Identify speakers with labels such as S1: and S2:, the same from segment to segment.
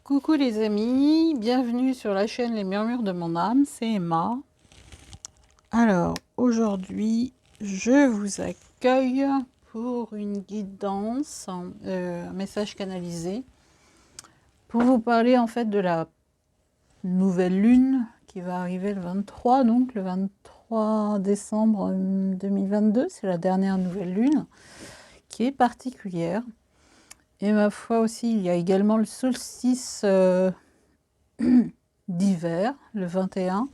S1: Coucou les amis, bienvenue sur la chaîne Les Murmures de mon âme, c'est Emma. Alors aujourd'hui, je vous accueille pour une guidance, un message canalisé, pour vous parler en fait de la nouvelle lune qui va arriver le 23, donc le 23 décembre 2022, c'est la dernière nouvelle lune qui est particulière. Et ma foi aussi, il y a également le solstice d'hiver, le 21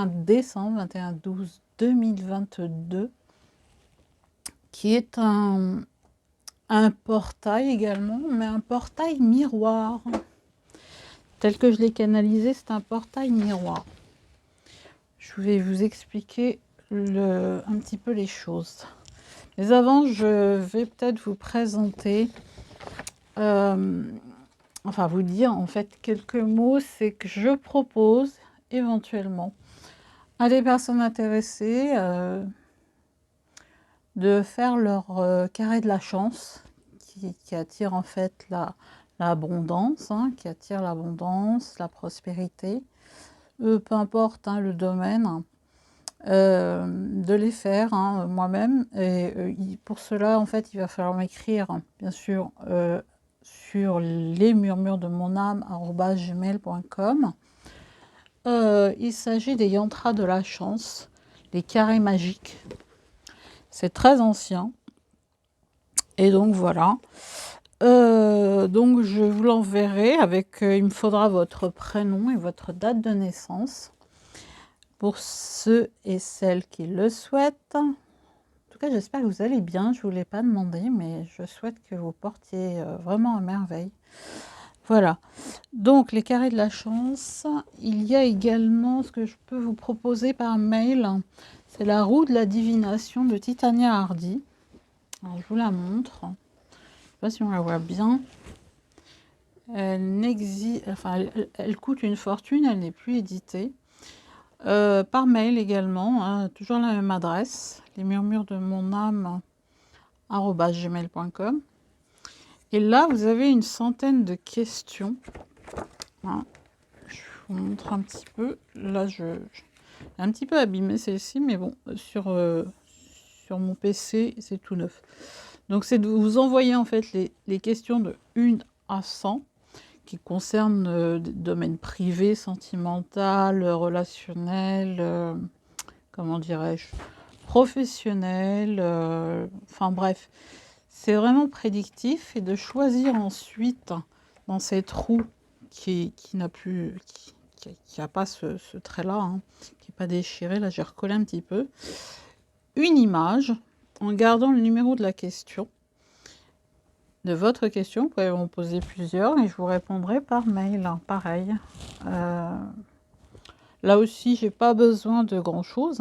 S1: décembre, 21-12-2022, qui est un portail également, mais un portail miroir. Tel que je l'ai canalisé, c'est un portail miroir. Je vais vous expliquer un petit peu les choses. Mais avant, je vais peut-être vous présenter, enfin vous dire en fait quelques mots, c'est que je propose éventuellement à des personnes intéressées de faire leur carré de la chance qui attire en fait l'abondance, qui attire l'abondance, la prospérité, peu importe le domaine, de les faire moi-même. Et pour cela, en fait, il va falloir m'écrire, bien sûr, sur lesmurmuresdemonâme@gmail.com. Il s'agit des yantras de la chance, les carrés magiques. C'est très ancien. Et donc voilà. Donc je vous l'enverrai avec, il me faudra votre prénom et votre date de naissance. Pour ceux et celles qui le souhaitent. En tout cas, j'espère que vous allez bien. Je ne vous l'ai pas demandé, mais je souhaite que vous portiez vraiment à merveille. Voilà. Donc, les carrés de la chance. Il y a également ce que je peux vous proposer par mail. C'est la roue de la divination de Titania Hardy. Alors, je vous la montre. Je ne sais pas si on la voit bien. Elle coûte une fortune, elle n'est plus éditée. Par mail également, toujours la même adresse, lesmurmuresdemonâme@gmail.com. Et là, vous avez une centaine de questions. Je vous montre un petit peu. Là, j'ai un petit peu abîmé celle-ci, mais bon, sur mon PC, c'est tout neuf. Donc, c'est de vous envoyer en fait les questions de 1 à 100 qui concernent des domaines privés, sentimental, relationnel, comment dirais-je, professionnel, enfin bref. C'est vraiment prédictif et de choisir ensuite dans cette roue qui n'a pas ce trait-là, qui n'est pas déchiré, là j'ai recollé un petit peu, une image en gardant le numéro de la question. De votre question, vous pouvez m'en poser plusieurs et je vous répondrai par mail, pareil. Là aussi, j'ai pas besoin de grand-chose,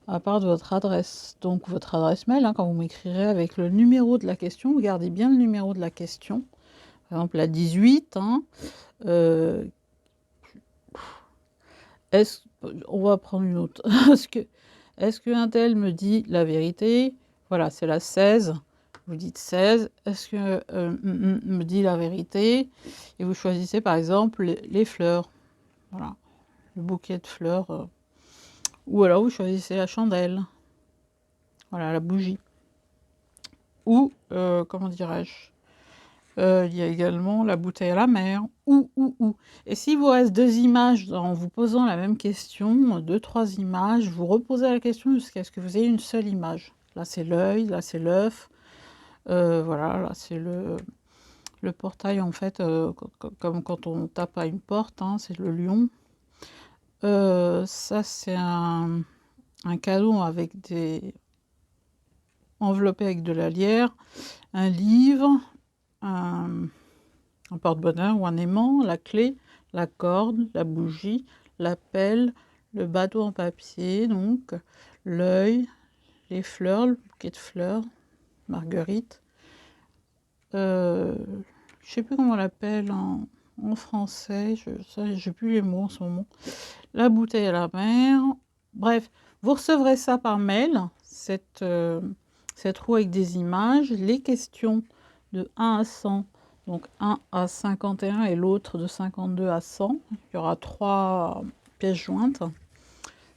S1: à part de votre adresse. Donc votre adresse mail, quand vous m'écrirez avec le numéro de la question, vous gardez bien le numéro de la question. Par exemple, la 18, on va prendre une autre. Est-ce qu'un tel me dit la vérité? Voilà, c'est la 16. Vous dites 16, est-ce que me dit la vérité? Et vous choisissez par exemple les fleurs. Voilà, le bouquet de fleurs. Ou alors vous choisissez la chandelle. Voilà, la bougie. Ou, comment dirais-je, il y a également la bouteille à la mer. Ou. Et s'il vous reste 2 images en vous posant la même question, 2, 3 images, vous reposez la question jusqu'à ce que vous ayez une seule image. Là c'est l'œil, là c'est l'œuf. Voilà, là c'est le portail en fait, comme quand on tape à une porte, c'est le lion. Ça c'est un cadeau avec enveloppé avec de la lierre, un livre, un porte-bonheur ou un aimant, la clé, la corde, la bougie, la pelle, le bateau en papier, donc l'œil, les fleurs, le bouquet de fleurs, marguerite. Je sais plus comment on l'appelle en français, j'ai plus les mots en ce moment. La bouteille à la mer. Bref, vous recevrez ça par mail, cette roue avec des images, les questions de 1 à 100, Donc un à 51 et l'autre de 52 à 100. Il y aura 3 pièces jointes.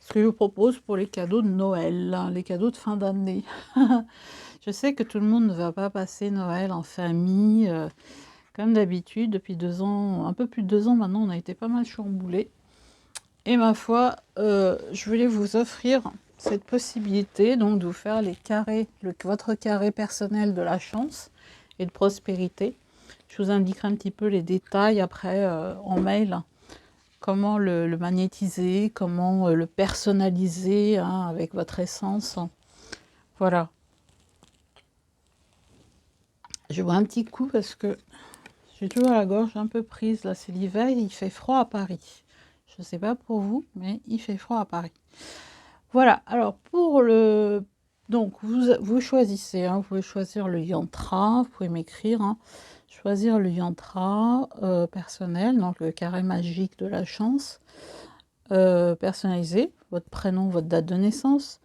S1: Ce que je vous propose pour les cadeaux de Noël, hein, les cadeaux de fin d'année. Je sais que tout le monde ne va pas passer Noël en famille, comme d'habitude. Depuis 2 ans, un peu plus de 2 ans maintenant, on a été pas mal chamboulés. Et ma foi, je voulais vous offrir cette possibilité donc de vous faire les carrés, votre carré personnel de la chance et de prospérité. Je vous indiquerai un petit peu les détails après en mail, comment le magnétiser, comment le personnaliser hein, avec votre essence. Voilà. Je bois un petit coup parce que j'ai toujours la gorge un peu prise. Là, c'est l'hiver, il fait froid à Paris. Je ne sais pas pour vous, mais il fait froid à Paris. Voilà, alors pour le... Donc, vous choisissez, hein, vous pouvez choisir le yantra, vous pouvez m'écrire, hein, choisir le yantra personnel, donc le carré magique de la chance, personnalisé, votre prénom, votre date de naissance.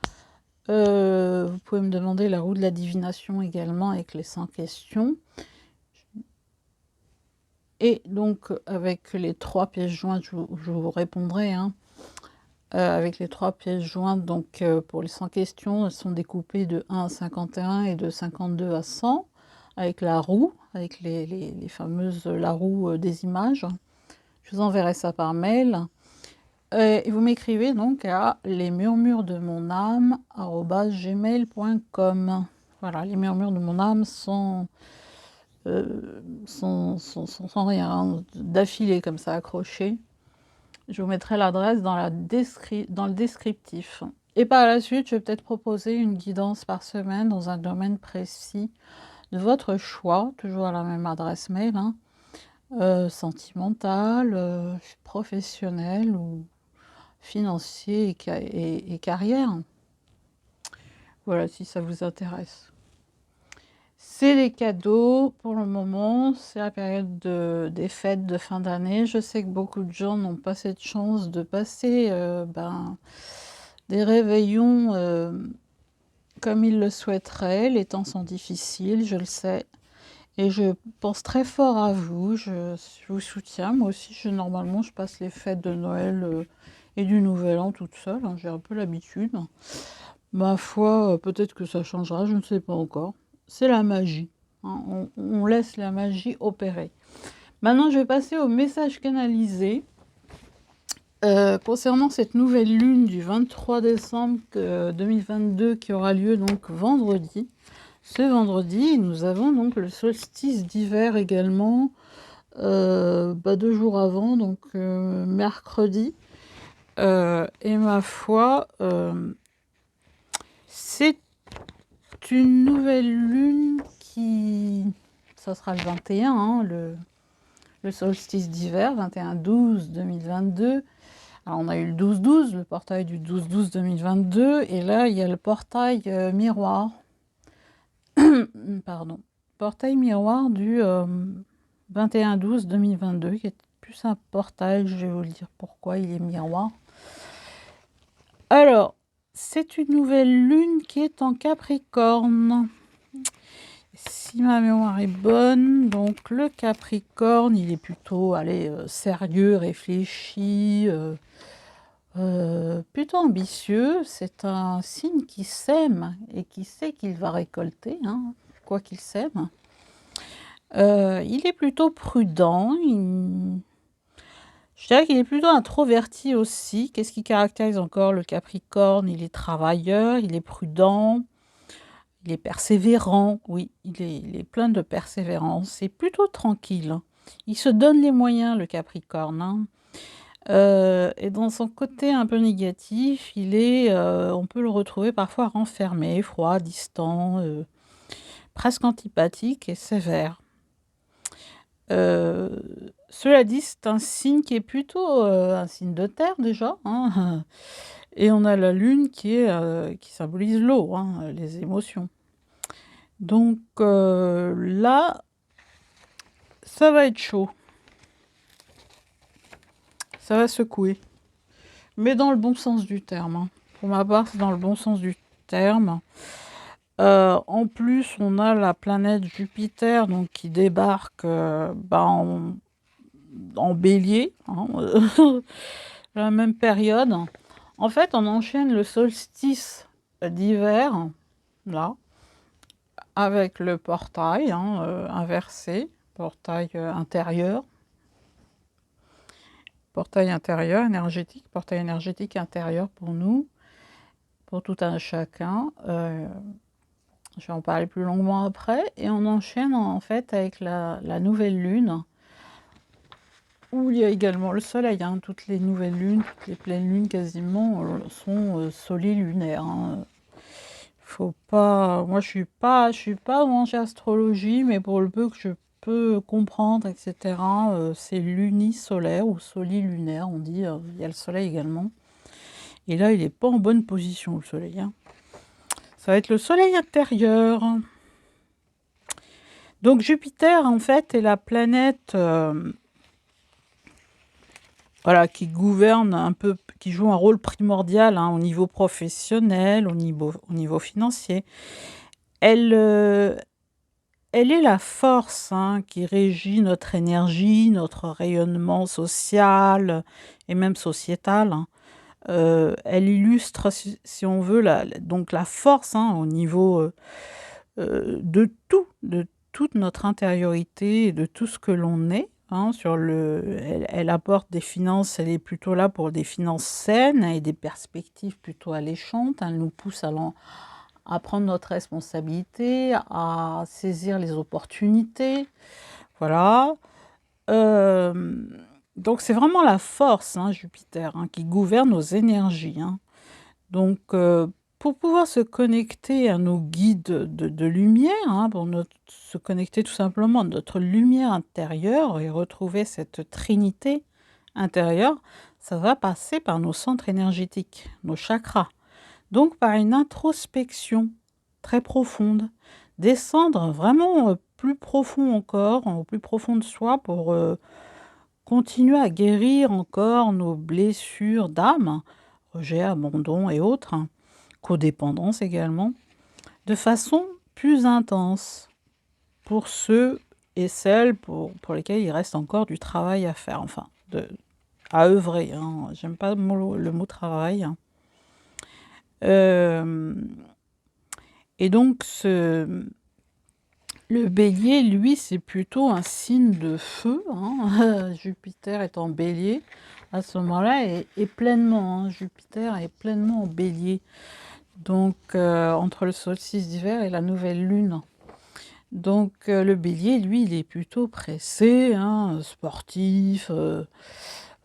S1: Vous pouvez me demander la roue de la divination également avec les 100 questions. Et donc, avec les 3 pièces jointes, je vous répondrai, hein, avec les 3 pièces jointes, donc pour les 100 questions, elles sont découpées de 1 à 51 et de 52 à 100, avec la roue, avec les fameuses, la roue des images. Je vous enverrai ça par mail. Et vous m'écrivez donc à lesmurmuresdemonâme@gmail.com. Voilà, les murmures de mon âme sont sans rien, hein, d'affilée comme ça, accroché. Je vous mettrai l'adresse dans le descriptif. Et par la suite, je vais peut-être proposer une guidance par semaine dans un domaine précis de votre choix, toujours à la même adresse mail, hein, sentimental, professionnel ou financier et carrière. Voilà, si ça vous intéresse. C'est les cadeaux pour le moment, c'est la période des fêtes de fin d'année. Je sais que beaucoup de gens n'ont pas cette chance de passer des réveillons comme ils le souhaiteraient. Les temps sont difficiles, je le sais. Et je pense très fort à vous, je vous soutiens. Moi aussi, normalement, je passe les fêtes de Noël et du Nouvel An toute seule, hein, j'ai un peu l'habitude. Ma foi, peut-être que ça changera, je ne sais pas encore. C'est la magie, hein, on laisse la magie opérer. Maintenant, je vais passer au message canalisé. Concernant cette nouvelle lune du 23 décembre 2022 qui aura lieu donc vendredi. Ce vendredi, nous avons donc le solstice d'hiver également, 2 jours avant, donc mercredi. Et ma foi, c'est une nouvelle lune qui... Ça sera le 21, hein, le solstice d'hiver, 21-12-2022. Alors, on a eu le 12-12, le portail du 12-12-2022, et là, il y a le portail miroir. Pardon. Portail miroir du 21-12-2022, qui est plus un portail, je vais vous le dire pourquoi il est miroir. Alors, c'est une nouvelle lune qui est en Capricorne. Si ma mémoire est bonne, donc le Capricorne, il est plutôt, allez, sérieux, réfléchi, plutôt ambitieux. C'est un signe qui sème et qui sait qu'il va récolter, hein, quoi qu'il sème. Il est plutôt prudent. Je dirais qu'il est plutôt introverti aussi. Qu'est-ce qui caractérise encore le Capricorne? Il est travailleur, il est prudent, il est persévérant. Oui, il est plein de persévérance. C'est plutôt tranquille. Il se donne les moyens, le Capricorne, hein. Et dans son côté un peu négatif, on peut le retrouver parfois renfermé, froid, distant, presque antipathique et sévère. Cela dit, c'est un signe qui est plutôt un signe de terre déjà, hein. Et on a la lune qui symbolise l'eau, hein, les émotions. Donc là, ça va être chaud. Ça va secouer. Mais dans le bon sens du terme, hein. Pour ma part, c'est dans le bon sens du terme. En plus, on a la planète Jupiter donc, qui débarque en bélier, hein, la même période. En fait, on enchaîne le solstice d'hiver, là, avec le portail inversé, portail intérieur énergétique, portail énergétique intérieur pour nous, pour tout un chacun. Je vais en parler plus longuement après. Et on enchaîne en fait avec la nouvelle lune, où il y a également le soleil. Hein. Toutes les nouvelles lunes, toutes les pleines lunes quasiment sont solilunaires. Hein. Faut pas. Moi, je suis pas branchée astrologie, mais pour le peu que je peux comprendre, etc. C'est lunisolaire ou solilunaire, on dit. Il y a le soleil également. Et là, il n'est pas en bonne position, le soleil. Hein. Ça va être le soleil intérieur. Donc Jupiter, en fait, est la planète qui gouverne un peu, qui joue un rôle primordial hein, au niveau professionnel, au niveau financier. Elle est la force hein, qui régit notre énergie, notre rayonnement social et même sociétal. Hein. Elle illustre, si on veut, donc la force hein, au niveau de toute notre intériorité et de tout ce que l'on est. Hein, elle apporte des finances, elle est plutôt là pour des finances saines et des perspectives plutôt alléchantes. Elle nous pousse à prendre notre responsabilité, à saisir les opportunités. Voilà. Donc c'est vraiment la force, hein, Jupiter, hein, qui gouverne nos énergies. Hein. Donc pour pouvoir se connecter à nos guides de lumière, hein, se connecter tout simplement à notre lumière intérieure et retrouver cette trinité intérieure, ça va passer par nos centres énergétiques, nos chakras. Donc par une introspection très profonde, descendre vraiment plus profond encore, au plus profond de soi pour continuer à guérir encore nos blessures d'âme, rejet, abandon et autres, hein, codépendance également, de façon plus intense pour ceux et celles pour lesquels il reste encore du travail à faire, enfin, à œuvrer. Hein. J'aime pas le mot travail. Hein. Et donc, le bélier, lui, c'est plutôt un signe de feu. Hein. Jupiter est en bélier à ce moment-là et pleinement. Hein. Jupiter est pleinement en bélier. Donc, entre le solstice d'hiver et la nouvelle lune. Donc, le bélier, lui, il est plutôt pressé, hein, sportif.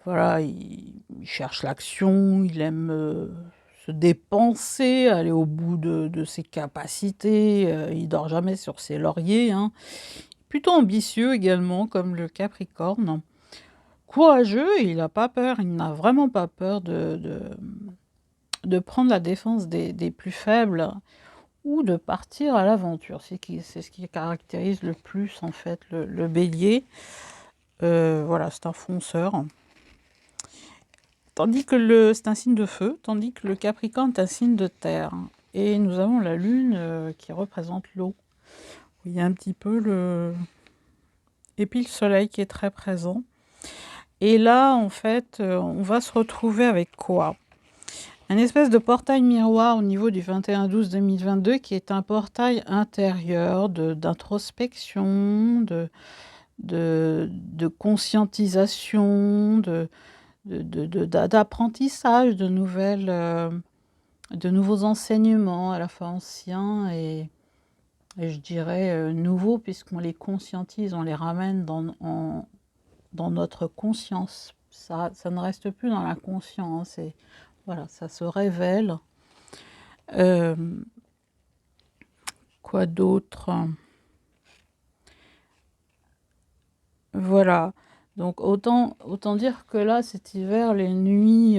S1: Voilà, il cherche l'action, il aime se dépenser, aller au bout de ses capacités. Il dort jamais sur ses lauriers. Hein. Plutôt ambitieux également, comme le Capricorne. Courageux, il n'a pas peur, il n'a vraiment pas peur de prendre la défense des plus faibles ou de partir à l'aventure. C'est ce qui caractérise le plus en fait le bélier. Voilà, c'est un fonceur. Tandis que c'est un signe de feu, tandis que le Capricorne est un signe de terre. Et nous avons la lune qui représente l'eau. Il y a un petit peu et puis le soleil qui est très présent. Et là, en fait, on va se retrouver avec quoi? Un espèce de portail miroir au niveau du 21-12-2022 qui est un portail intérieur d'introspection, de conscientisation, d'apprentissage de nouveaux enseignements, à la fois anciens et je dirais nouveaux, puisqu'on les conscientise, on les ramène dans notre conscience. Ça ne reste plus dans la conscience. Voilà, ça se révèle. Quoi d'autre? Voilà. Donc autant dire que là, cet hiver, les nuits,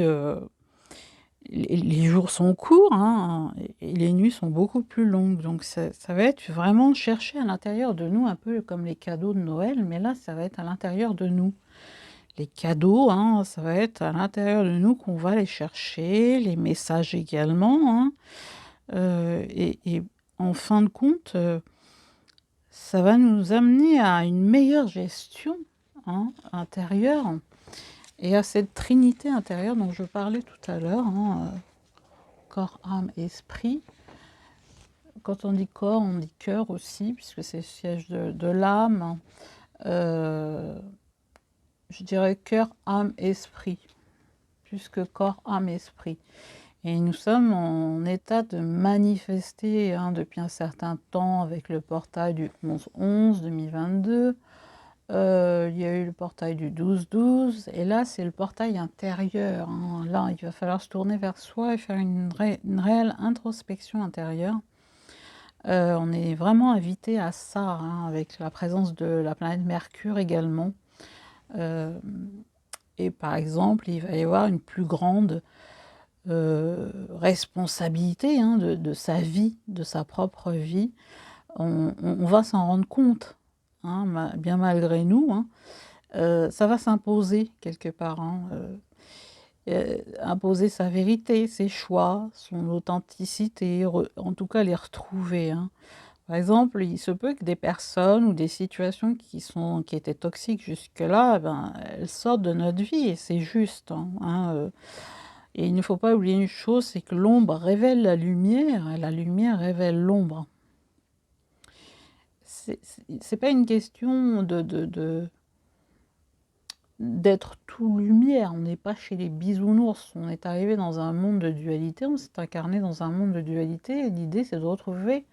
S1: les jours sont courts, hein, et les nuits sont beaucoup plus longues. Donc ça va être vraiment chercher à l'intérieur de nous, un peu comme les cadeaux de Noël, mais là, ça va être à l'intérieur de nous. Les cadeaux, hein, ça va être à l'intérieur de nous qu'on va les chercher, les messages également. Hein, et en fin de compte, ça va nous amener à une meilleure gestion, hein, intérieure et à cette trinité intérieure dont je parlais tout à l'heure, hein, corps, âme, esprit. Quand on dit corps, on dit cœur aussi, puisque c'est le siège de l'âme. Je dirais cœur, âme, esprit, plus que corps, âme, esprit. Et nous sommes en état de manifester, hein, depuis un certain temps avec le portail du 11-11 2022. Il y a eu le portail du 12-12, et là c'est le portail intérieur, hein. Là il va falloir se tourner vers soi et faire une réelle introspection intérieure. On est vraiment invité à ça, hein, avec la présence de la planète Mercure également. Et par exemple, il va y avoir une plus grande responsabilité, hein, de sa vie, de sa propre vie. On va s'en rendre compte, hein, bien malgré nous, hein. Ça va s'imposer quelque part, hein, imposer sa vérité, ses choix, son authenticité, en tout cas les retrouver, hein. Par exemple, il se peut que des personnes ou des situations qui étaient toxiques jusque-là, ben, elles sortent de notre vie et c'est juste, hein, et il ne faut pas oublier une chose, c'est que l'ombre révèle la lumière et la lumière révèle l'ombre. C'est pas une question d'être tout lumière, on n'est pas chez les bisounours, on est arrivé dans un monde de dualité, on s'est incarné dans un monde de dualité, et l'idée c'est de retrouver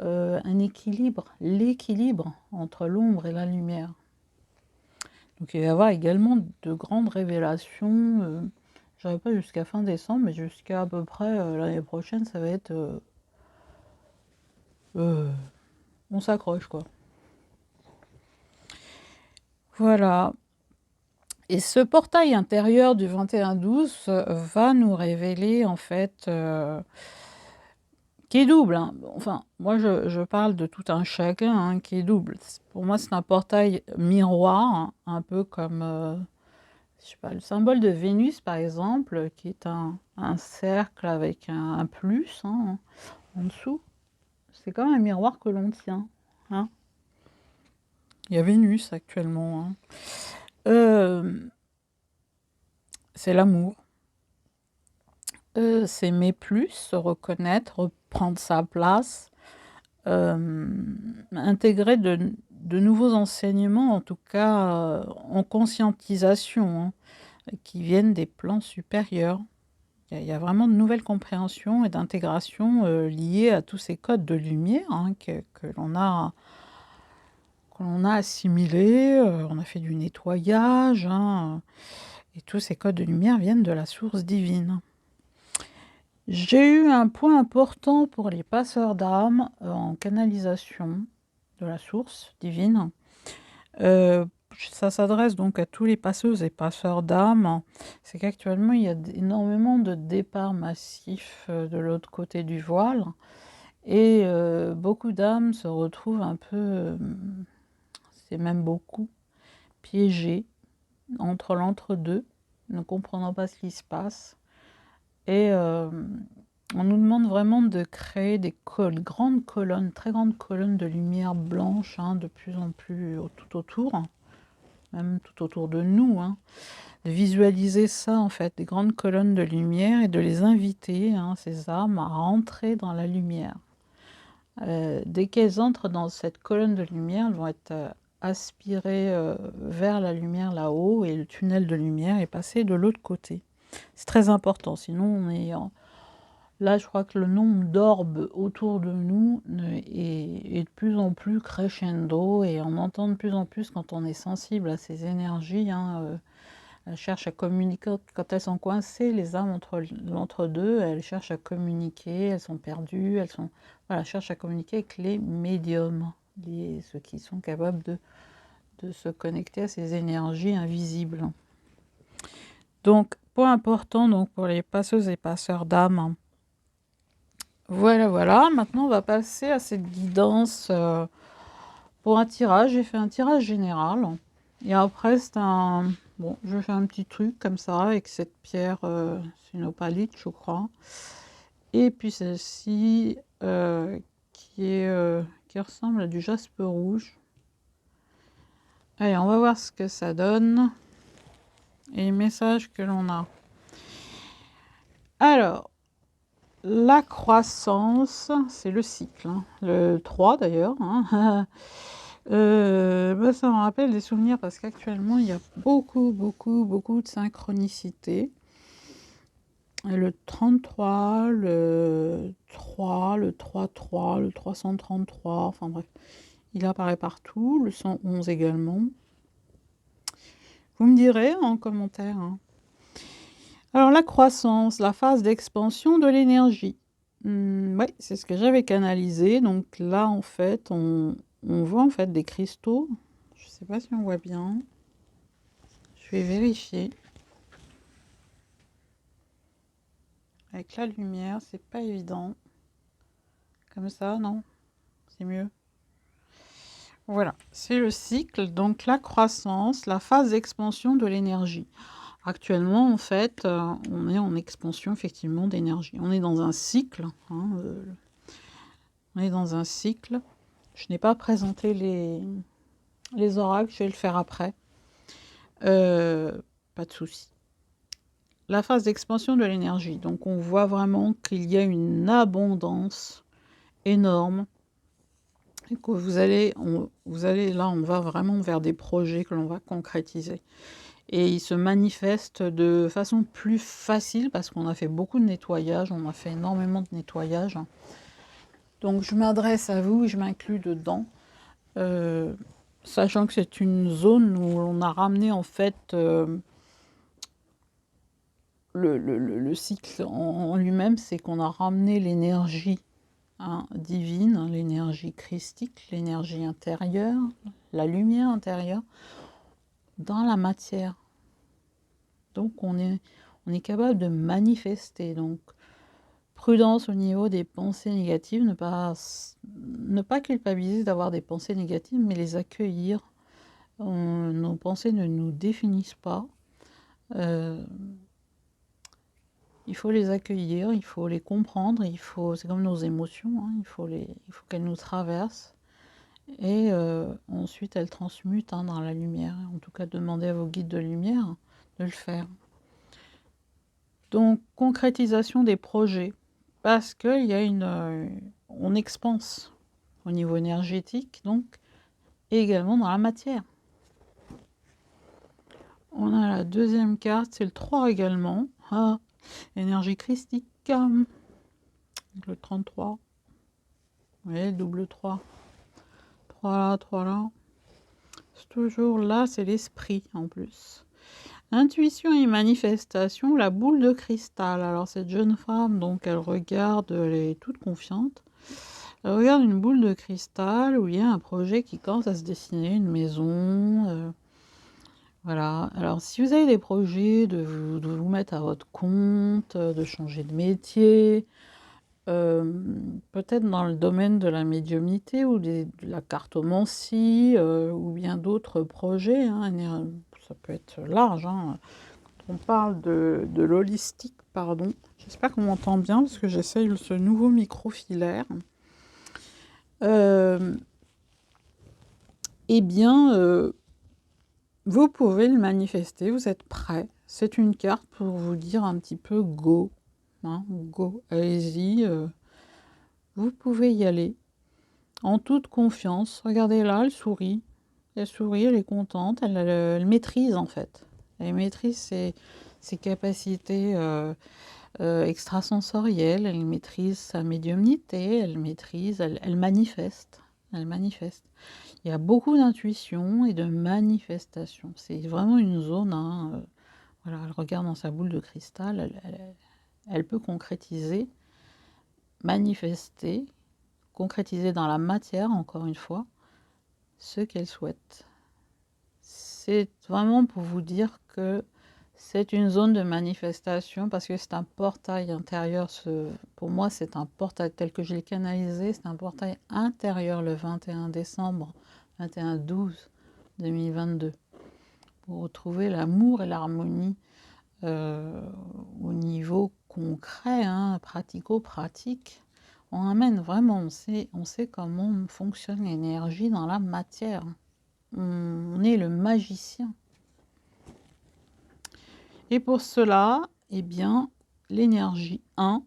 S1: un équilibre, l'équilibre entre l'ombre et la lumière. Donc il va y avoir également de grandes révélations, je dirais pas jusqu'à fin décembre, mais jusqu'à peu près l'année prochaine, ça va être... on s'accroche, quoi. Voilà. Et ce portail intérieur du 21-12 va nous révéler, en fait, qui est double, hein. Enfin, moi, je parle de tout un chacun, hein, qui est double. Pour moi, c'est un portail miroir, hein, un peu comme, je sais pas, le symbole de Vénus, par exemple, qui est un cercle avec un plus, hein, en dessous. C'est comme un miroir que l'on tient, hein. Il y a Vénus actuellement, hein. C'est l'amour. S'aimer plus, se reconnaître, prendre sa place, intégrer de nouveaux enseignements, en tout cas en conscientisation, hein, qui viennent des plans supérieurs. Il y a vraiment de nouvelles compréhensions et d'intégration liées à tous ces codes de lumière, hein, que l'on a assimilés, on a fait du nettoyage, hein, et tous ces codes de lumière viennent de la source divine. J'ai eu un point important pour les passeurs d'âme en canalisation de la source divine. Ça s'adresse donc à tous les passeuses et passeurs d'âme. C'est qu'actuellement, il y a énormément de départs massifs de l'autre côté du voile. Et beaucoup d'âmes se retrouvent un peu, c'est même beaucoup, piégées entre l'entre-deux, ne comprenant pas ce qui se passe. Et on nous demande vraiment de créer des grandes colonnes, très grandes colonnes de lumière blanche, hein, de plus en plus tout autour, même tout autour de nous, hein. De visualiser ça, en fait, des grandes colonnes de lumière et de les inviter, hein, ces âmes, à rentrer dans la lumière. Dès qu'elles entrent dans cette colonne de lumière, elles vont être aspirées vers la lumière là-haut, et le tunnel de lumière est passé de l'autre côté. C'est très important, sinon on est... Là, je crois que le nombre d'orbes autour de nous est de plus en plus crescendo, et on entend de plus en plus quand on est sensible à ces énergies, hein, elles cherchent à communiquer, quand elles sont coincées, les âmes entre l'entre-deux, elles cherchent à communiquer, elles sont perdues, voilà, cherchent à communiquer avec les médiums, ceux qui sont capables de se connecter à ces énergies invisibles. Donc, point important donc, pour les passeuses et passeurs d'âme. Voilà, voilà. Maintenant, on va passer à cette guidance pour un tirage. J'ai fait un tirage général. Et après, c'est un... Bon, je fais un petit truc comme ça avec cette pierre, c'est une opalite, je crois. Et puis celle-ci, qui ressemble à du jaspe rouge. Allez, on va voir ce que ça donne et les messages que l'on a. Alors, la croissance, c'est le cycle, hein. Le 3 d'ailleurs. Hein. Bah, ça me rappelle des souvenirs parce qu'actuellement, il y a beaucoup de synchronicité. Le 33, le 3, le 3-3, le 333, enfin bref, il apparaît partout, le 111 également. Vous me direz en commentaire. Hein. Alors la croissance, la phase d'expansion de l'énergie. Oui, c'est ce que j'avais canalisé. Donc là, en fait, on voit en fait des cristaux. Je ne sais pas si on voit bien. Je vais vérifier. Avec la lumière, c'est pas évident. Comme ça, non? C'est mieux. Voilà, c'est le cycle, donc la croissance, la phase d'expansion de l'énergie. Actuellement, en fait, on est en expansion effectivement d'énergie. On est dans un cycle. Hein, on est dans un cycle. Je n'ai pas présenté les oracles, je vais le faire après. Pas de souci. La phase d'expansion de l'énergie. Donc on voit vraiment qu'il y a une abondance énorme. Et que vous allez, là, on va vraiment vers des projets que l'on va concrétiser. Et ils se manifestent de façon plus facile parce qu'on a fait beaucoup de nettoyage, on a fait énormément de nettoyage. Donc je m'adresse à vous et je m'inclus dedans, sachant que c'est une zone où on a ramené en fait le cycle en lui-même, c'est qu'on a ramené l'énergie divine, l'énergie christique, l'énergie intérieure, la lumière intérieure, dans la matière. Donc on est capable de manifester. Donc prudence au niveau des pensées négatives, ne pas culpabiliser d'avoir des pensées négatives, mais les accueillir. Nos pensées ne nous définissent pas. Il faut les accueillir, il faut les comprendre, c'est comme nos émotions, hein, il faut qu'elles nous traversent. Et ensuite, elles transmutent dans la lumière. En tout cas, demandez à vos guides de lumière de le faire. Donc, concrétisation des projets. Parce qu'il y a on expanse au niveau énergétique, donc, et également dans la matière. On a la deuxième carte, c'est le 3 également. Ah, énergie christique. Le 33. Vous voyez, double 3. 3 là, 3 là. C'est toujours là, c'est l'esprit en plus. Intuition et manifestation, la boule de cristal. Alors cette jeune femme, donc elle regarde, elle est toute confiante. Elle regarde une boule de cristal où il y a un projet qui commence à se dessiner, une maison. Voilà. Alors si vous avez des projets de vous mettre à votre compte, de changer de métier, peut-être dans le domaine de la médiumnité ou de la cartomancie, ou bien d'autres projets, hein, ça peut être large. Hein. Quand on parle de l'holistique, pardon, j'espère qu'on m'entend bien parce que j'essaye ce nouveau micro filaire. Eh bien, vous pouvez le manifester, vous êtes prêt. C'est une carte pour vous dire un petit peu go. Hein, go, allez-y, vous pouvez y aller. En toute confiance. Regardez là, elle sourit. Elle sourit, elle est contente, elle maîtrise en fait. Elle maîtrise ses capacités extrasensorielles, elle maîtrise sa médiumnité, elle manifeste. Elle manifeste. Il y a beaucoup d'intuition et de manifestation. C'est vraiment une zone. Hein, voilà, elle regarde dans sa boule de cristal, elle peut concrétiser, manifester, concrétiser dans la matière, encore une fois, ce qu'elle souhaite. C'est vraiment pour vous dire que c'est une zone de manifestation parce que c'est un portail intérieur. Pour moi, c'est un portail tel que je l'ai canalisé. C'est un portail intérieur le 21 décembre 21-12-2022 pour retrouver l'amour et l'harmonie au niveau concret, hein, pratico-pratique. On amène vraiment, on sait comment fonctionne l'énergie dans la matière. On est le magicien. Et pour cela, eh bien, l'énergie 1,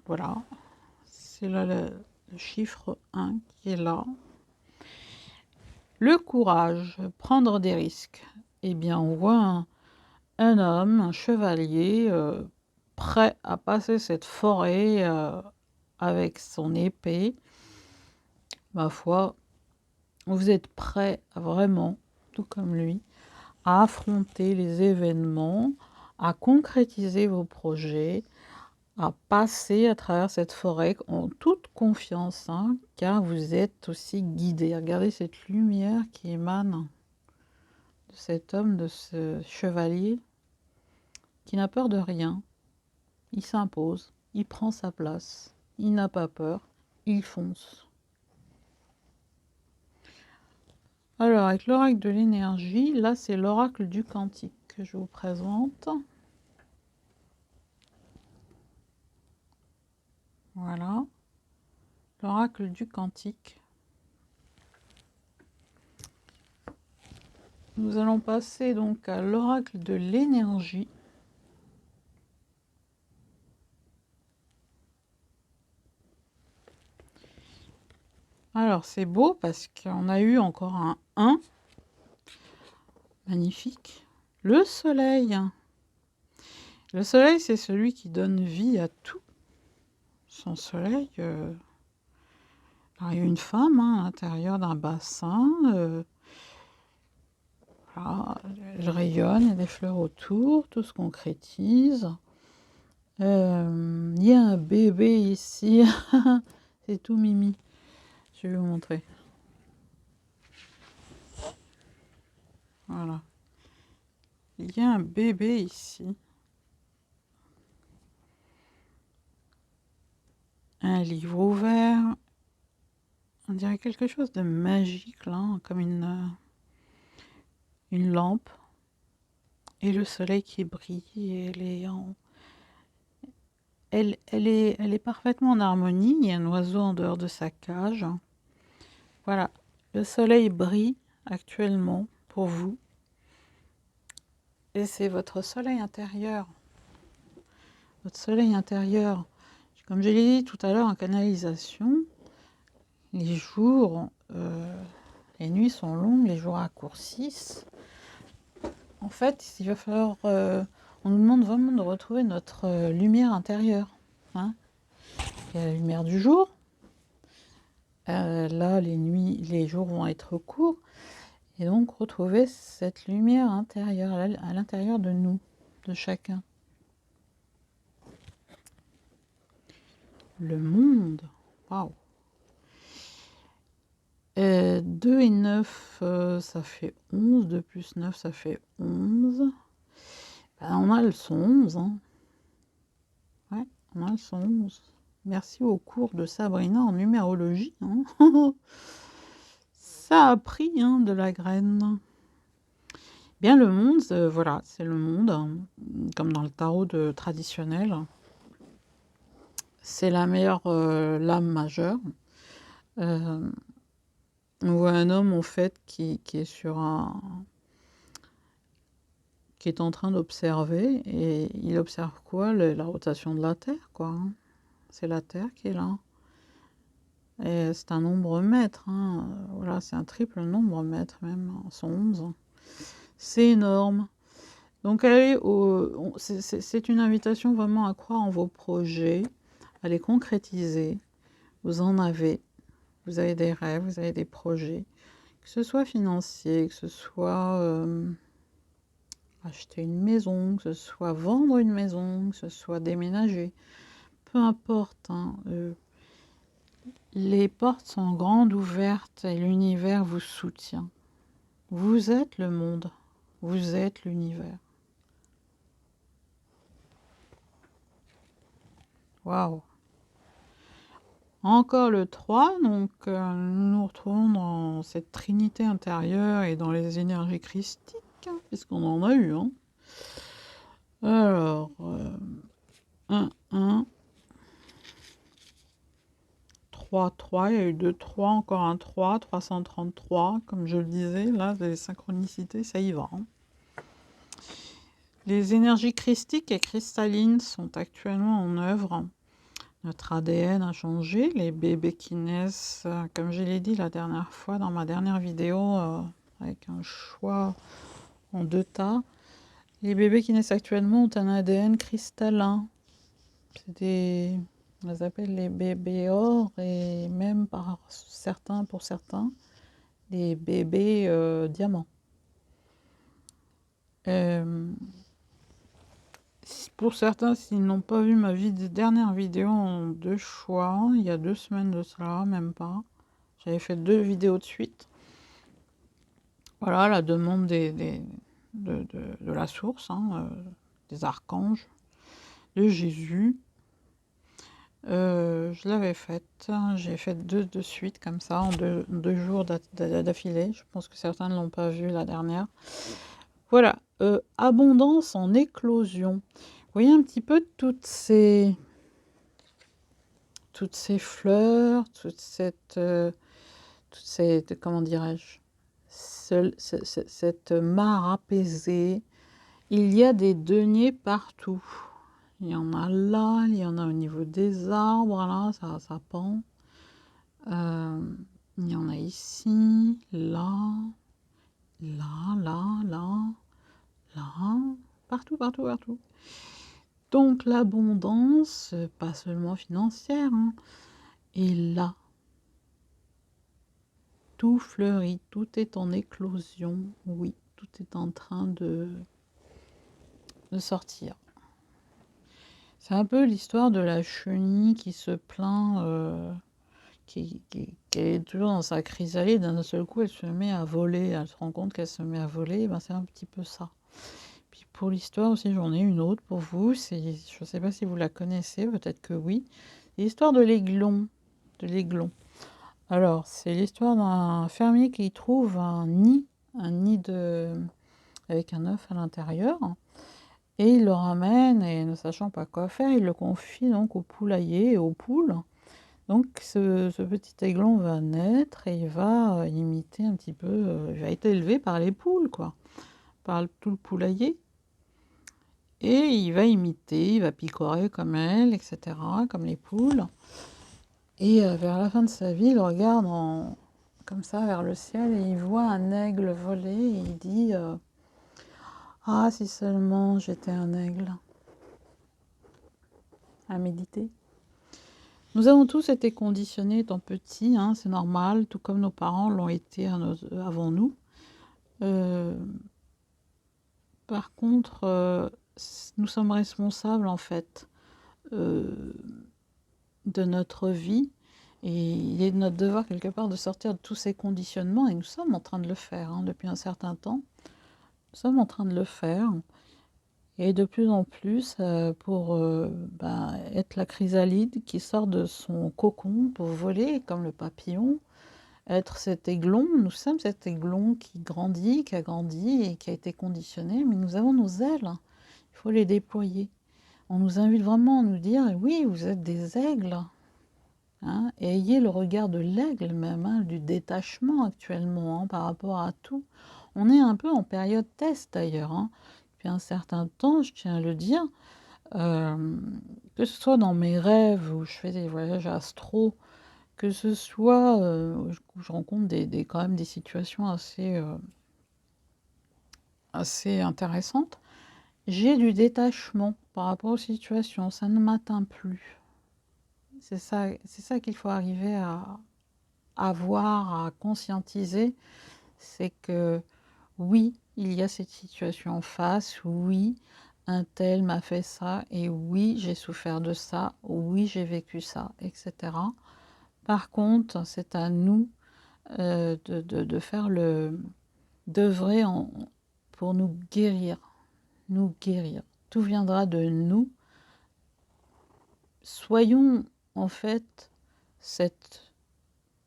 S1: voilà, c'est là le chiffre 1 qui est là. Le courage, prendre des risques. Eh bien, on voit un homme, un chevalier, prêt à passer cette forêt avec son épée. Ma foi, vous êtes prêt à vraiment, tout comme lui, à affronter les événements, à concrétiser vos projets, à passer à travers cette forêt en toute confiance, hein, car vous êtes aussi guidé. Regardez cette lumière qui émane de cet homme, de ce chevalier, qui n'a peur de rien. Il s'impose, il prend sa place, il n'a pas peur, il fonce. Alors, avec l'oracle de l'énergie, là, c'est l'oracle du quantique que je vous présente. Voilà, l'oracle du quantique. Nous allons passer donc à l'oracle de l'énergie. Alors, c'est beau parce qu'on a eu encore un 1. Magnifique. Le soleil. Le soleil, c'est celui qui donne vie à tout. Son soleil, alors, il y a une femme à l'intérieur d'un bassin. Voilà, elle rayonne, il y a des fleurs autour, tout se concrétise. Il y a un bébé ici. C'est tout mimi. Je vais vous montrer. Voilà. Il y a un bébé ici. Un livre ouvert. On dirait quelque chose de magique, là, comme une lampe. Et le soleil qui brille. Elle est parfaitement en harmonie. Il y a un oiseau en dehors de sa cage. Voilà. Le soleil brille actuellement pour vous. Et c'est votre soleil intérieur. Votre soleil intérieur. Comme je l'ai dit tout à l'heure en canalisation, les jours, les nuits sont longues, les jours raccourcissent. En fait, il va falloir... on nous demande vraiment de retrouver notre lumière intérieure. Hein. Il y a la lumière du jour. Là, les jours vont être courts. Et donc, retrouver cette lumière intérieure à l'intérieur de nous, de chacun. Le monde. Waouh. 2 et 9, ça fait 11. 2 plus 9, ça fait 11. Ben, on a le son 11. Hein. Ouais, on a le son 11. Merci au cours de Sabrina en numérologie. Hein. Ça a pris hein, de la graine. Bien, le monde, voilà, c'est le monde. Hein, comme dans le tarot traditionnel. C'est la meilleure lame majeure. On voit un homme en fait qui est sur qui est en train d'observer et il observe quoi? La rotation de la Terre, quoi. Hein. C'est la Terre qui est là. Et c'est un nombre mètre. Hein. Voilà, c'est un triple nombre mètre même, 11. C'est énorme. Donc c'est une invitation vraiment à croire en vos projets, à les concrétiser. Vous en avez. Vous avez des rêves, vous avez des projets, que ce soit financier, que ce soit acheter une maison, que ce soit vendre une maison, que ce soit déménager. Peu importe. Hein, les portes sont grandes ouvertes et l'univers vous soutient. Vous êtes le monde. Vous êtes l'univers. Waouh! Encore le 3, donc nous nous retrouvons dans cette trinité intérieure et dans les énergies christiques, hein, puisqu'on en a eu. Hein. Alors, 1, 1. 3, 3, il y a eu 2, 3, encore un 3, 333, comme je le disais, là, les synchronicités, ça y va. Hein. Les énergies christiques et cristallines sont actuellement en œuvre. Notre ADN a changé, les bébés qui naissent, comme je l'ai dit la dernière fois dans ma dernière vidéo, avec un choix en 2 tas, les bébés qui naissent actuellement ont un ADN cristallin. C'est des... On les appelle les bébés or et même pour certains, les bébés diamants. Pour certains, s'ils n'ont pas vu ma dernière vidéo en 2 choix, il y a 2 semaines de cela, même pas. J'avais fait 2 vidéos de suite. Voilà, la demande de la source, hein, des archanges, de Jésus. Je l'avais faite, j'ai fait 2 de suite comme ça, en 2 jours d'affilée. Je pense que certains ne l'ont pas vu la dernière. Voilà, abondance en éclosion. Vous voyez un petit peu toutes ces fleurs, toute cette comment dirais-je, cette mare apaisée. Il y a des deniers partout. Il y en a là, il y en a au niveau des arbres, là, ça pend. Il y en a ici, là, là, partout, partout, partout. Donc l'abondance, pas seulement financière, hein, est là. Tout fleurit, tout est en éclosion, oui, tout est en train de sortir. C'est un peu l'histoire de la chenille qui se plaint, qui est toujours dans sa chrysalide, d'un seul coup elle se met à voler, elle se rend compte qu'elle se met à voler, ben c'est un petit peu ça. Puis pour l'histoire aussi, j'en ai une autre pour vous, je ne sais pas si vous la connaissez, peut-être que oui, l'histoire de l'aiglon, Alors, c'est l'histoire d'un fermier qui trouve un nid avec un œuf à l'intérieur, et il le ramène, et ne sachant pas quoi faire, il le confie donc au poulailler et aux poules. Donc ce petit aiglon va naître et il va imiter un petit peu, il va être élevé par les poules, quoi, par tout le poulailler. Et il va imiter, il va picorer comme elles, etc., comme les poules. Et vers la fin de sa vie, il regarde comme ça vers le ciel et il voit un aigle voler et il dit ah, si seulement j'étais un aigle. À méditer. Nous avons tous été conditionnés étant petits, hein, c'est normal, tout comme nos parents l'ont été avant nous. Par contre, nous sommes responsables en fait de notre vie. Et il est de notre devoir quelque part de sortir de tous ces conditionnements, et nous sommes en train de le faire hein, depuis un certain temps. Nous sommes en train de le faire, et de plus en plus pour être la chrysalide qui sort de son cocon pour voler comme le papillon, être cet aiglon. Nous sommes cet aiglon qui grandit, qui a grandi et qui a été conditionné, mais nous avons nos ailes, il faut les déployer. On nous invite vraiment à nous dire, oui, vous êtes des aigles. Hein, et ayez le regard de l'aigle même, hein, du détachement actuellement hein, par rapport à tout. On est un peu en période test d'ailleurs. Hein. Depuis un certain temps, je tiens à le dire, que ce soit dans mes rêves où je fais des voyages astro, que ce soit où je rencontre quand même des situations assez intéressantes, j'ai du détachement par rapport aux situations. Ça ne m'atteint plus. C'est ça qu'il faut arriver à voir, à conscientiser, c'est que oui, il y a cette situation en face, oui, un tel m'a fait ça, et oui, j'ai souffert de ça, oui, j'ai vécu ça, etc. Par contre, c'est à nous de faire d'œuvrer pour nous guérir, nous guérir. Tout viendra de nous. Soyons en fait cette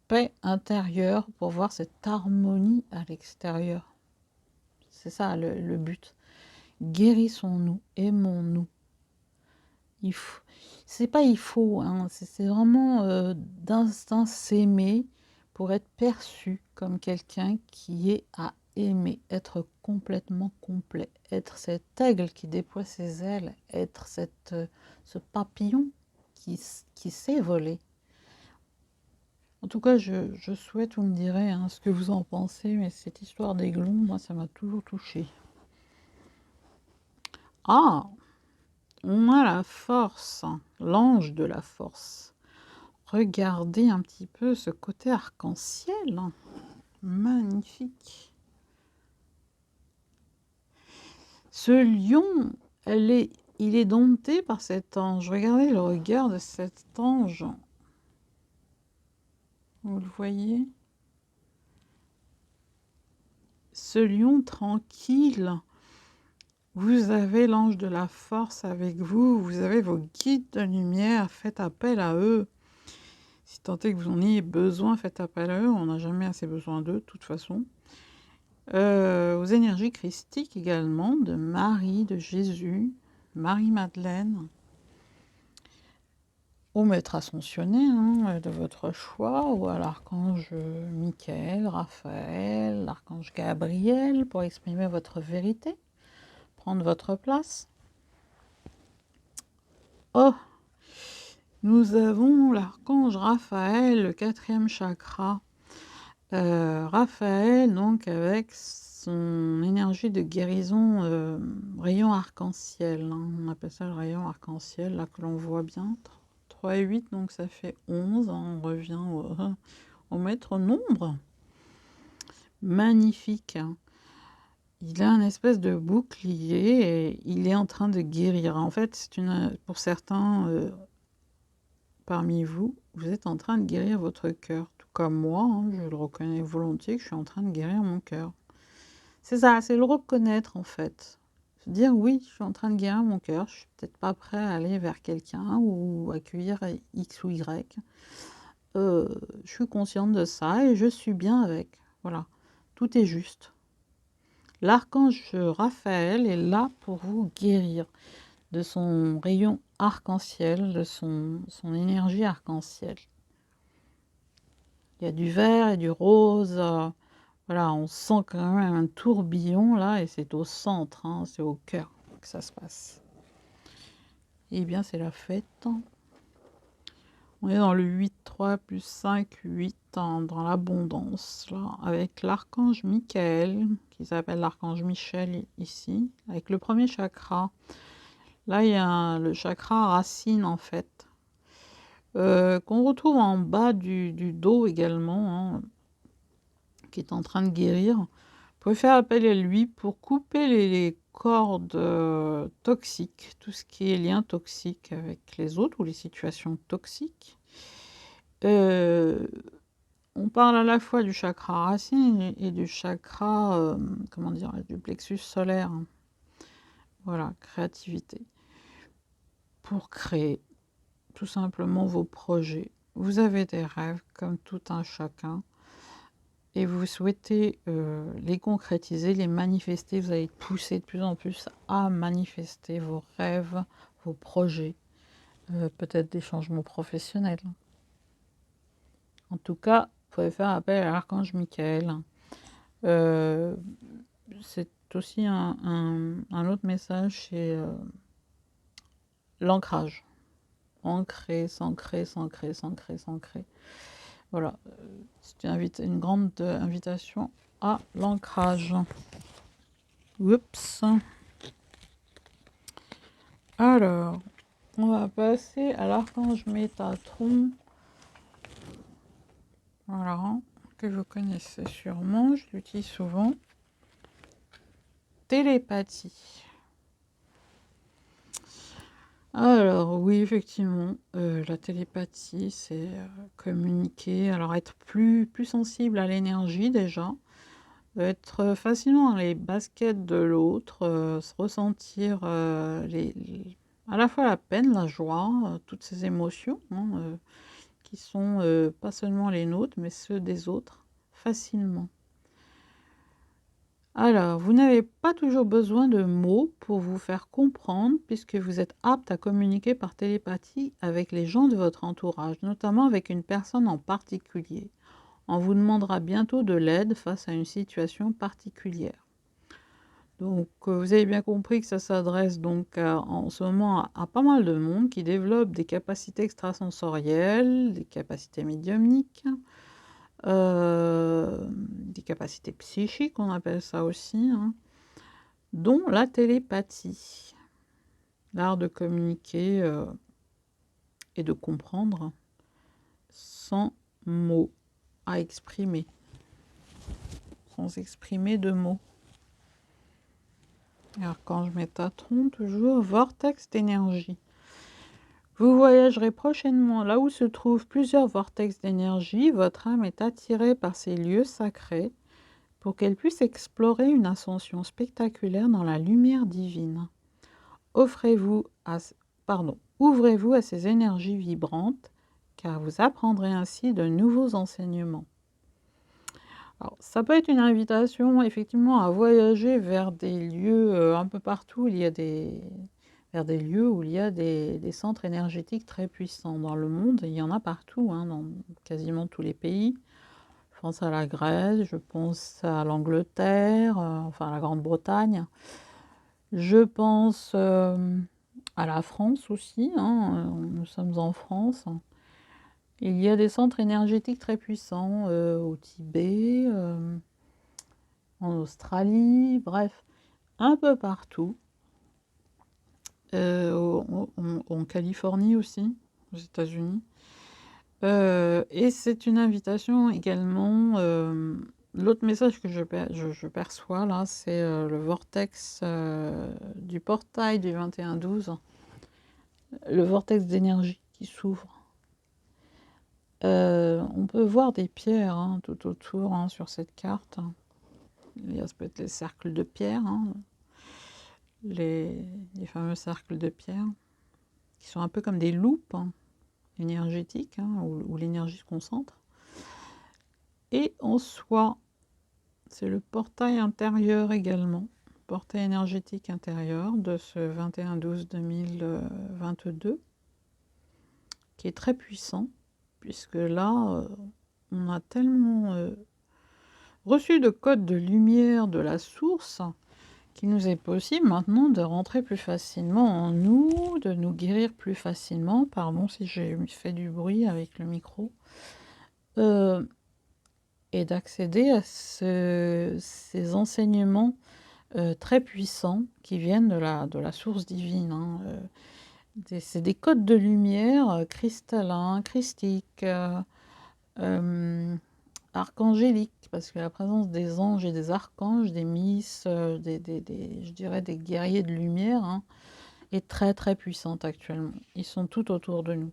S1: paix intérieure pour voir cette harmonie à l'extérieur. C'est ça le but. Guérissons-nous, aimons-nous. il faut, c'est pas il faut, hein, c'est vraiment d'instinct s'aimer pour être perçu comme quelqu'un qui est à aimer, être complètement complet, être cet aigle qui déploie ses ailes, être ce papillon qui sait voler. En tout cas, je souhaite, vous me direz hein, ce que vous en pensez, mais cette histoire d'aiglon, moi, ça m'a toujours touchée. Ah, on a la force, l'ange de la force. Regardez un petit peu ce côté arc-en-ciel. Magnifique. Ce lion, il est dompté par cet ange. Regardez le regard de cet ange. Vous le voyez? Ce lion tranquille. Vous avez l'ange de la force avec vous. Vous avez vos guides de lumière. Faites appel à eux. Si tant est que vous en ayez besoin, faites appel à eux. On n'a jamais assez besoin d'eux, de toute façon. Aux énergies christiques également, de Marie, de Jésus, Marie-Madeleine, au maître ascensionné hein, de votre choix, ou à l'archange Michael, Raphaël, l'archange Gabriel, pour exprimer votre vérité, prendre votre place. Oh, nous avons l'archange Raphaël, le 4e chakra. Raphaël, donc, avec son énergie de guérison, rayon arc-en-ciel. Hein, on appelle ça le rayon arc-en-ciel, là, que l'on voit bien. 3 et 8, donc ça fait 11. Hein, on revient au maître nombre. Magnifique. Hein. Il a une espèce de bouclier et il est en train de guérir. En fait, c'est pour certains parmi vous, vous êtes en train de guérir votre cœur. Tout comme moi, hein, je le reconnais volontiers que je suis en train de guérir mon cœur. C'est ça, c'est le reconnaître en fait. Se dire oui, je suis en train de guérir mon cœur, je suis peut-être pas prêt à aller vers quelqu'un ou accueillir X ou Y. Je suis consciente de ça et je suis bien avec. Voilà, tout est juste. L'archange Raphaël est là pour vous guérir de son rayon arc-en-ciel, de son énergie arc-en-ciel. Il y a du vert et du rose. Voilà, on sent quand même un tourbillon là, et c'est au centre, hein, c'est au cœur que ça se passe. Eh bien, c'est la fête. On est dans le 8-3 plus 5, 8, hein, dans l'abondance, là, avec l'archange Michael, qui s'appelle l'archange Michel ici, avec le premier chakra. Là, il y a le chakra racine, en fait, qu'on retrouve en bas du dos également, hein, qui est en train de guérir. Vous pouvez faire appel à lui pour couper les cordes toxiques, tout ce qui est lien toxique avec les autres ou les situations toxiques. On parle à la fois du chakra racine et du chakra, comment dire, du plexus solaire. Voilà, créativité. Pour créer tout simplement vos projets. Vous avez des rêves comme tout un chacun et vous souhaitez les concrétiser, les manifester. Vous allez pousser de plus en plus à manifester vos rêves, vos projets, peut-être des changements professionnels. En tout cas, vous pouvez faire appel à l'archange Michael. C'est aussi un autre message, c'est l'ancrage. Ancrer, s'ancrer, s'ancrer, s'ancrer, s'ancrer. Voilà, c'est une grande invitation à l'ancrage. Oups. Alors, on va passer à l'archange Métatron. Voilà, que vous connaissez sûrement, je l'utilise souvent. Télépathie. Alors oui, effectivement, la télépathie, c'est communiquer, alors être plus sensible à l'énergie déjà, être facilement dans les baskets de l'autre, se ressentir à la fois la peine, la joie, toutes ces émotions hein, qui sont pas seulement les nôtres, mais ceux des autres, facilement. Alors, vous n'avez pas toujours besoin de mots pour vous faire comprendre puisque vous êtes apte à communiquer par télépathie avec les gens de votre entourage, notamment avec une personne en particulier. On vous demandera bientôt de l'aide face à une situation particulière. Donc, vous avez bien compris que ça s'adresse donc en ce moment à pas mal de monde qui développe des capacités extrasensorielles, des capacités médiumniques, des capacités psychiques, on appelle ça aussi, hein, dont la télépathie, l'art de communiquer et de comprendre sans mots à exprimer, sans exprimer de mots. Alors quand je mets Tatron, toujours vortex d'énergie. Vous voyagerez prochainement là où se trouvent plusieurs vortex d'énergie. Votre âme est attirée par ces lieux sacrés pour qu'elle puisse explorer une ascension spectaculaire dans la lumière divine. Ouvrez-vous à ces énergies vibrantes, car vous apprendrez ainsi de nouveaux enseignements. Alors, ça peut être une invitation effectivement à voyager vers des lieux un peu partout. Vers des lieux où il y a des centres énergétiques très puissants dans le monde. Il y en a partout, hein, dans quasiment tous les pays. Je pense à la Grèce, je pense à l'Angleterre, enfin à la Grande-Bretagne. Je pense à la France aussi, hein, nous sommes en France. Il y a des centres énergétiques très puissants au Tibet, en Australie, bref, un peu partout. En Californie aussi, aux États-Unis. Et c'est une invitation également. L'autre message que je perçois là, c'est le vortex du portail du 21-12, le vortex d'énergie qui s'ouvre. On peut voir des pierres hein, tout autour hein, sur cette carte. Il y a peut-être les cercles de pierre, hein, les fameux cercles de pierre, qui sont un peu comme des loupes hein, énergétiques, hein, où l'énergie se concentre. Et en soi, c'est le portail intérieur également, portail énergétique intérieur de ce 21-12-2022, qui est très puissant, puisque là, on a tellement reçu de codes de lumière de la source qu'il nous est possible maintenant de rentrer plus facilement en nous, de nous guérir plus facilement. Pardon si j'ai fait du bruit avec le micro. Et d'accéder à ces enseignements très puissants qui viennent de la source divine. Hein. C'est des codes de lumière cristallins, christiques, archangéliques, parce que la présence des anges et des archanges, des miss, je dirais des guerriers de lumière, hein, est très très puissante actuellement. Ils sont tout autour de nous.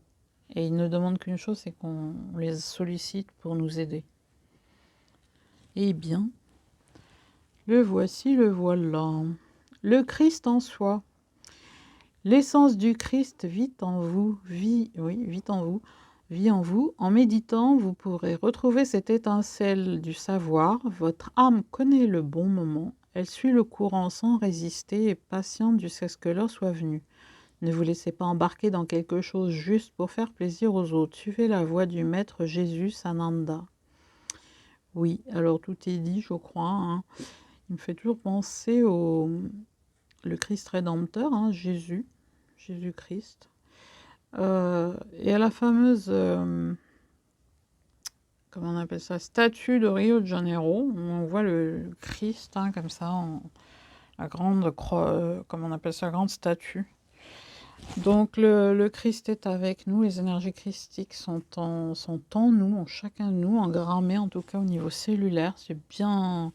S1: Et ils ne demandent qu'une chose, c'est qu'on les sollicite pour nous aider. Eh bien, le voici, le voilà. Le Christ en soi. L'essence du Christ vit en vous, vit en vous. En méditant, vous pourrez retrouver cette étincelle du savoir. Votre âme connaît le bon moment. Elle suit le courant sans résister et patiente jusqu'à ce que l'heure soit venue. Ne vous laissez pas embarquer dans quelque chose juste pour faire plaisir aux autres. Suivez la voie du maître Jésus Sananda. Oui, alors tout est dit, je crois. Hein. Il me fait toujours penser au le Christ rédempteur, hein, Jésus-Christ. Et à la fameuse, comment on appelle ça, statue de Rio de Janeiro, où on voit le Christ, hein, comme ça, la grande croix, comment on appelle ça, grande statue. Donc le Christ est avec nous, les énergies christiques sont en nous, en chacun de nous, engrammées en tout cas au niveau cellulaire, c'est bien...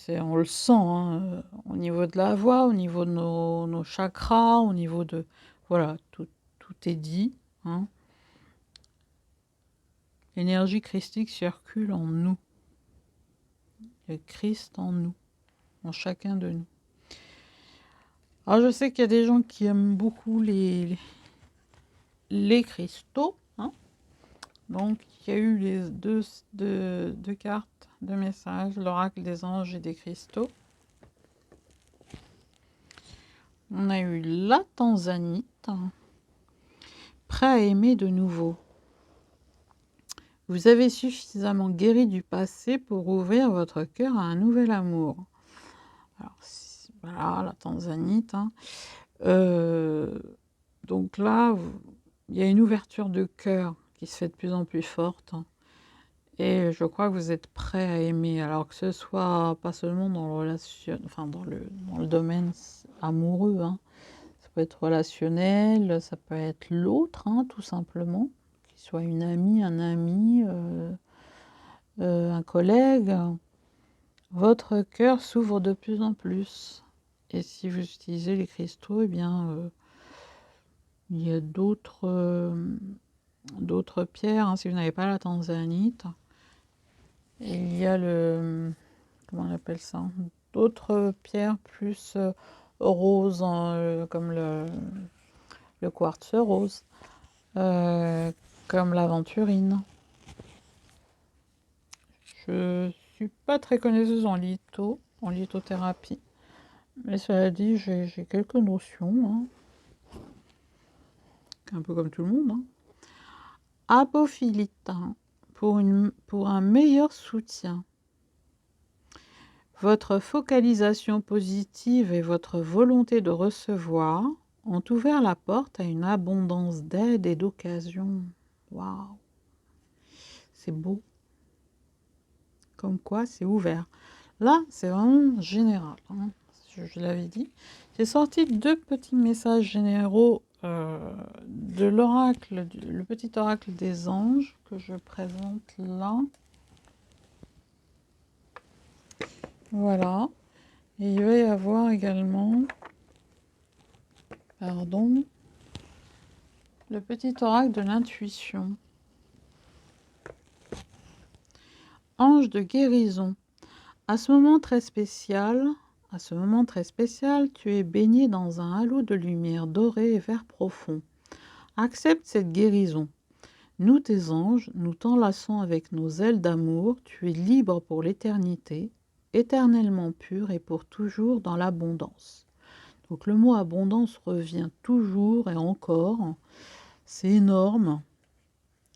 S1: on le sent, hein, au niveau de la voix, au niveau de nos chakras, au niveau de... Voilà, tout est dit. Hein. L'énergie christique circule en nous. Le Christ en nous, en chacun de nous. Alors je sais qu'il y a des gens qui aiment beaucoup les cristaux. Hein. Donc, il y a eu les deux cartes de messages, l'oracle des anges et des cristaux. On a eu la tanzanite, prêt à aimer de nouveau. Vous avez suffisamment guéri du passé pour ouvrir votre cœur à un nouvel amour. Alors, voilà, la tanzanite. Donc là, il y a une ouverture de cœur qui se fait de plus en plus forte. Et je crois que vous êtes prêt à aimer, alors que ce soit pas seulement dans le relation, enfin dans le domaine amoureux, hein. Ça peut être relationnel, ça peut être l'autre, hein, tout simplement, qu'il soit une amie, un ami, un collègue. Votre cœur s'ouvre de plus en plus. Et si vous utilisez les cristaux, eh bien, il y a d'autres pierres, hein, si vous n'avez pas la tanzanite. Il y a comment on appelle ça? D'autres pierres plus roses, hein, comme le quartz rose, comme l'aventurine. Je suis pas très connaisseuse en lithothérapie, mais cela dit, j'ai quelques notions, hein, un peu comme tout le monde. Hein. Apophilite, hein, pour un meilleur soutien. Votre focalisation positive et votre volonté de recevoir ont ouvert la porte à une abondance d'aide et d'occasions. Waouh! C'est beau. Comme quoi, c'est ouvert. Là, c'est vraiment général. Hein. Je l'avais dit. J'ai sorti 2 petits messages généraux de l'oracle, le petit oracle des anges que je présente là. Voilà. Et il va y avoir également, pardon, le petit oracle de l'intuition. Ange de guérison. À ce moment très spécial, tu es baigné dans un halo de lumière dorée et vert profond. Accepte cette guérison. Nous, tes anges, nous t'enlaçons avec nos ailes d'amour. Tu es libre pour l'éternité, éternellement pur et pour toujours dans l'abondance. Donc le mot abondance revient toujours et encore. C'est énorme.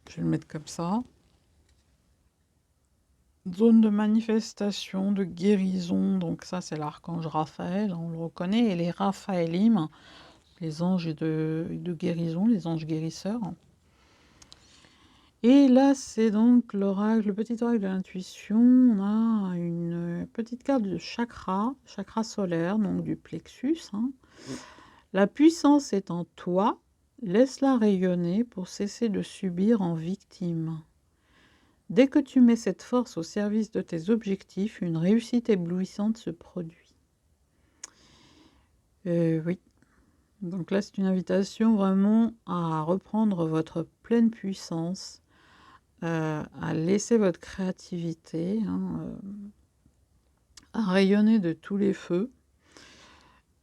S1: Je vais le mettre comme ça. Zone de manifestation, de guérison. Donc ça, c'est l'archange Raphaël, on le reconnaît. Et les Raphaélim, les anges de guérison, les anges guérisseurs. Et là, c'est donc l'oracle, le petit oracle de l'intuition. On a une petite carte de chakra solaire, donc du plexus. Hein. La puissance est en toi, laisse-la rayonner pour cesser de subir en victime. Dès que tu mets cette force au service de tes objectifs, une réussite éblouissante se produit. Oui. Donc là, c'est une invitation vraiment à reprendre votre pleine puissance, à laisser votre créativité, hein, à rayonner de tous les feux,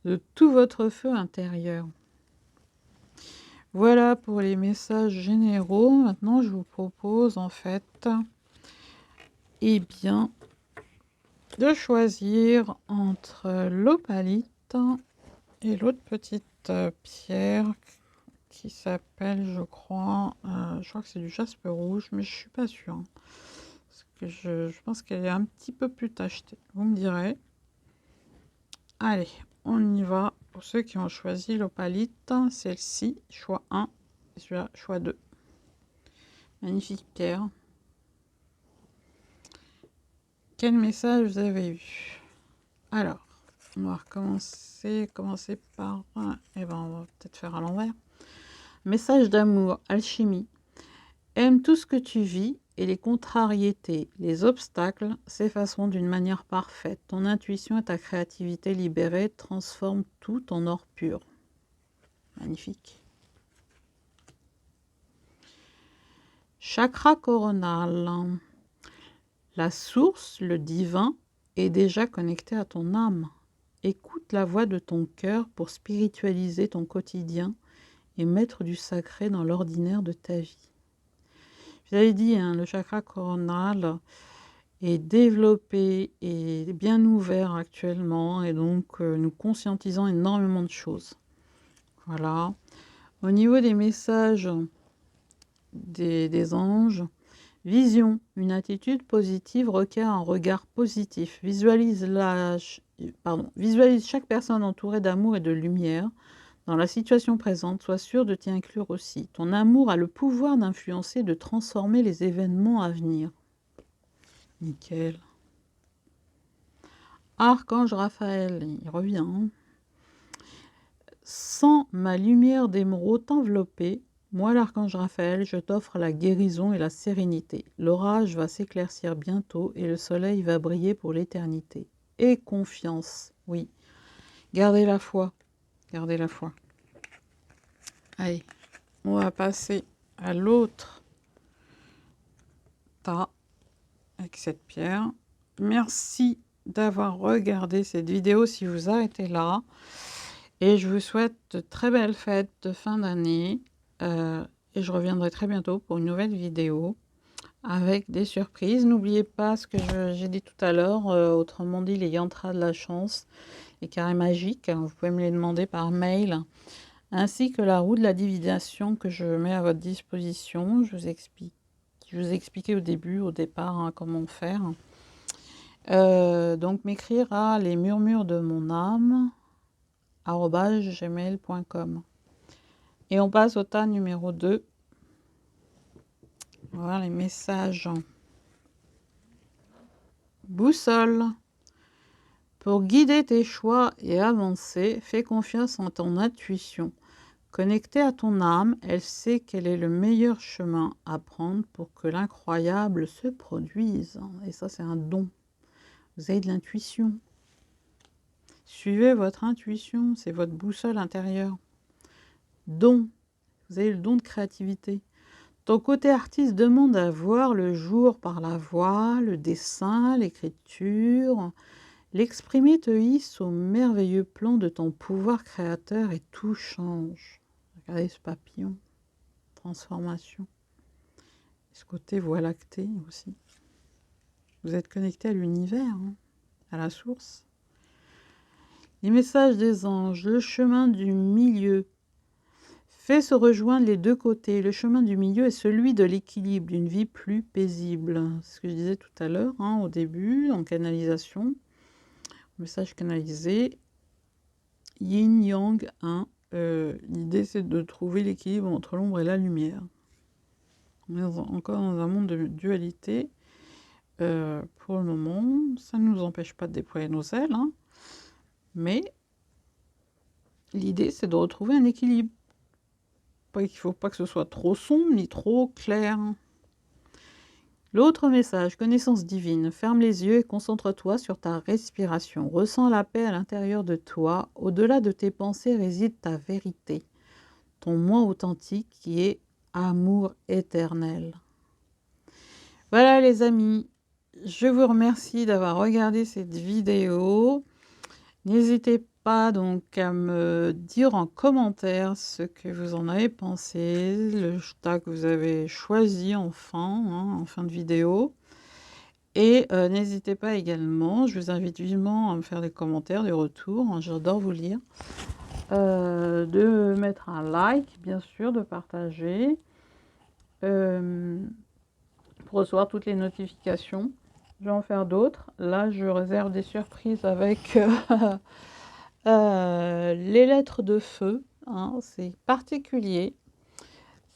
S1: de tout votre feu intérieur. Voilà pour les messages généraux. Maintenant, je vous propose en fait, eh bien, de choisir entre l'opalite et l'autre petite pierre qui s'appelle, je crois que c'est du jaspe rouge, mais je suis pas sûre. Parce que je pense qu'elle est un petit peu plus tachetée. Vous me direz. Allez, on y va. Pour ceux qui ont choisi l'opalite, celle-ci, choix 1, et celui-là, choix 2. Magnifique pierre. Quel message vous avez eu? Alors, on va commencer par... Eh ben, on va peut-être faire à l'envers. Message d'amour, alchimie. Aime tout ce que tu vis et les contrariétés, les obstacles s'effaceront d'une manière parfaite. Ton intuition et ta créativité libérée transforment tout en or pur. Magnifique. Chakra coronal. La source, le divin, est déjà connecté à ton âme. Écoute la voix de ton cœur pour spiritualiser ton quotidien et mettre du sacré dans l'ordinaire de ta vie. Vous avez dit, hein, le chakra coronal est développé et bien ouvert actuellement et donc nous conscientisons énormément de choses. Voilà. Au niveau des messages des anges, vision, une attitude positive requiert un regard positif. Visualise chaque personne entourée d'amour et de lumière. Dans la situation présente, sois sûr de t'y inclure aussi. Ton amour a le pouvoir d'influencer, de transformer les événements à venir. Nickel. Archange Raphaël, il revient. Sans ma lumière d'émeraude t'envelopper, moi l'archange Raphaël, je t'offre la guérison et la sérénité. L'orage va s'éclaircir bientôt et le soleil va briller pour l'éternité. Et confiance, oui. Gardez la foi. Gardez la foi. Allez, on va passer à l'autre tas avec cette pierre. Merci d'avoir regardé cette vidéo si vous arrêtez là. Et je vous souhaite de très belles fêtes de fin d'année. Et je reviendrai très bientôt pour une nouvelle vidéo avec des surprises. N'oubliez pas ce que j'ai dit tout à l'heure, autrement dit les yantras de la chance, les carrés magiques. Vous pouvez me les demander par mail. Ainsi que la roue de la divination que je mets à votre disposition. Je vous expliquais au départ, hein, comment faire. Donc m'écrire à les murmures de mon âme @gmail.com. Et on passe au tas numéro 2. Voilà les messages. Boussole. Pour guider tes choix et avancer, fais confiance en ton intuition. Connectée à ton âme, elle sait quel est le meilleur chemin à prendre pour que l'incroyable se produise. Et ça, c'est un don. Vous avez de l'intuition. Suivez votre intuition, c'est votre boussole intérieure. Don. Vous avez le don de créativité. Ton côté artiste demande à voir le jour par la voix, le dessin, l'écriture. L'exprimer te hisse au merveilleux plan de ton pouvoir créateur et tout change. Regardez ce papillon. Transformation. Ce côté voie lactée aussi. Vous êtes connecté à l'univers, hein, à la source. Les messages des anges, le chemin du milieu. Fais se rejoindre les deux côtés. Le chemin du milieu est celui de l'équilibre, d'une vie plus paisible. C'est ce que je disais tout à l'heure, hein, au début, en canalisation. Message canalisé. Yin-Yang 1. L'idée, c'est de trouver l'équilibre entre l'ombre et la lumière. On est encore dans un monde de dualité. Pour le moment, ça ne nous empêche pas de déployer nos ailes. Hein. Mais l'idée, c'est de retrouver un équilibre. Il ne faut pas que ce soit trop sombre ni trop clair. L'autre message, connaissance divine. Ferme les yeux et concentre-toi sur ta respiration. Ressens la paix à l'intérieur de toi. Au-delà de tes pensées réside ta vérité. Ton moi authentique qui est amour éternel. Voilà les amis. Je vous remercie d'avoir regardé cette vidéo. N'hésitez pas donc à me dire en commentaire ce que vous en avez pensé, le hashtag que vous avez choisi en fin de vidéo. Et n'hésitez pas également, je vous invite vivement à me faire des commentaires, des retours, hein, j'adore vous lire, de mettre un like, bien sûr, de partager, pour recevoir toutes les notifications. Je vais en faire d'autres. Là, je réserve des surprises avec les lettres de feu. Hein, c'est particulier.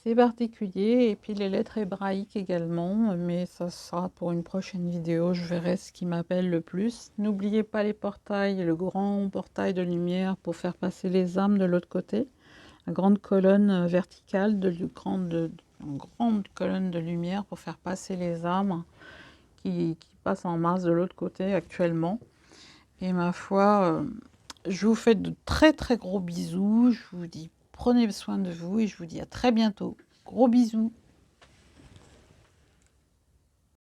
S1: C'est particulier. Et puis les lettres hébraïques également. Mais ça sera pour une prochaine vidéo. Je verrai ce qui m'appelle le plus. N'oubliez pas les portails. Le grand portail de lumière pour faire passer les âmes de l'autre côté. La grande colonne verticale, une grande colonne de lumière pour faire passer les âmes qui passe en masse de l'autre côté actuellement. Et ma foi, je vous fais de très très gros bisous. Je vous dis prenez soin de vous et je vous dis à très bientôt. Gros bisous.